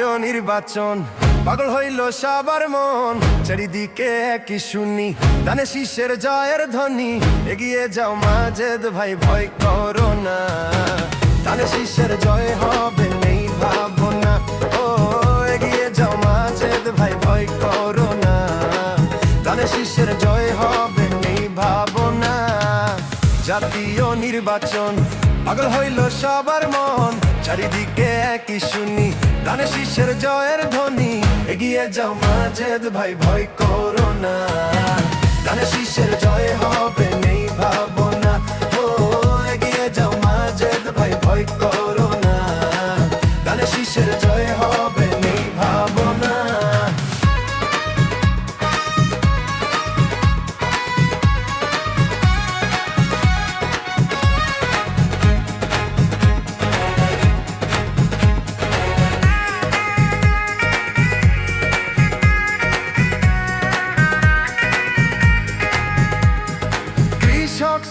জাতীয় নির্বাচন পাগল হইল সবার মন, চারিদিকে একই শুনি ধানে শীষের জয়ের ধ্বনি। এগিয়ে যাও মাজেদ ভাই, ভয় করো না, ধানে শীষের জয় হবে নেই ভাবনা। ও এগিয়ে যাও মাজেদ ভাই, ভয় করো না, ধানে শীষের জয় হবে নেই ভাবনা। জাতীয় নির্বাচন পাগল হইল সবার মন, চারিদিকে একই শুনি ধানে শীষের জয়ের ধ্বনি। এগিয়ে যাও মাজেদ ভাই, ভয় করো না, ধানে শীষের জয় হবে নেই ভাবনা। ও এগিয়ে যাও মাজেদ ভাই, ভয় করো না, ধানে শীষের জয় হবে নেই ভাবনা।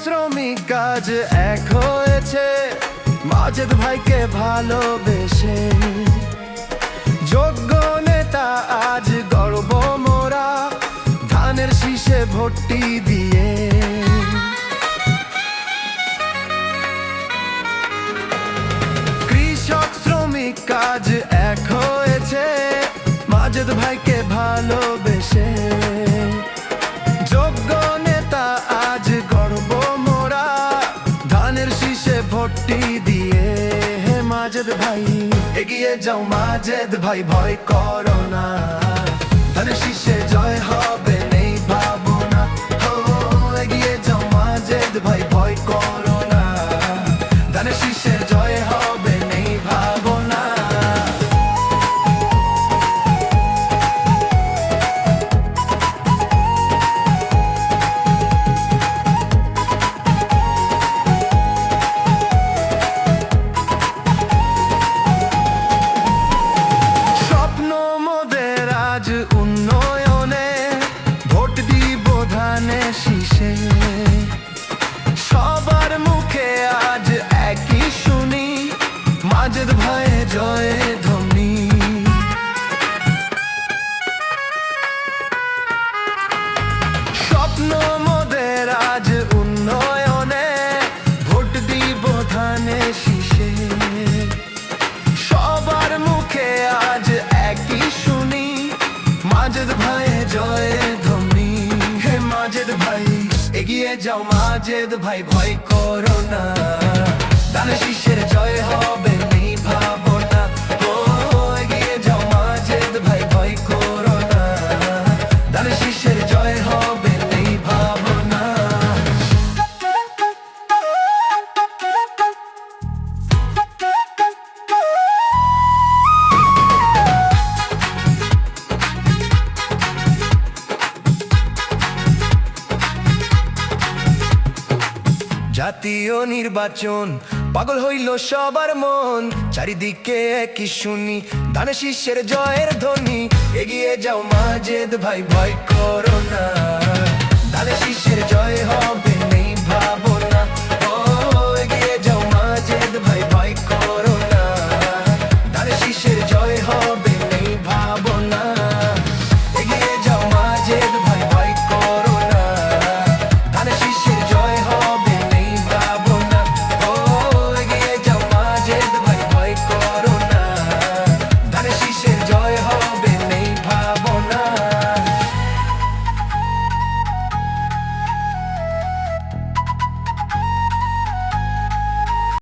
শ্রমিক কাজ এক হয়েছে মাজেদ ভাইকে ভালোবেসে, যোগ্য নেতা আজ গর্ব মোরা ধানের শীষে ভোটটি দিয়ে। কৃষক শ্রমিক কাজ এক হয়েছে মাজেদ ভাইকে ভালোবেসে, যোগ্য নেতা আজ গর্ব মোরা ধানের শীষে ভোটটি দিয়ে। হে মাজেদ ভাই, এগিয়ে যাও মাজেদ ভাই, ভয় করো না, ধানের শীষে জয় হবে নেই ভাবনা। ও এগিয়ে যাও মাজেদ ভাই, ভয় করো না, ধানের শীষে জয় হবে নেই ভাবনা। উন্নয়নে ভোট দিব ধানে শীষে, সবার মুখে আজ একই শুনি মাজেদ ভাই জয় ধ্বনি। স্বপ্ন মোদের আজ উন্নয়নে ভোট দিব ধানে শীষে, সবার মুখে আজ একই শুনি মাজেদ ভাই জয় ধ্বনি। হে মাজেদ ভাই, এগিয়ে যাও মাজেদ ভাই, ভয় করো না, ধানে শীষের জয় হবে নেই ভাবনা। ও এগিয়ে যাও মাজেদ ভাই, ভয় করো না, ধানে শীষের জয় হবে নেই ভাবনা। জাতীয় নির্বাচন পাগল হইল সবার মন, চারিদিকে একই শুনি ধানে শীষের জয়ের ধ্বনি। এগিয়ে যাও মাজেদ ভাই, ভয় করো না, ধানে শীষের জয়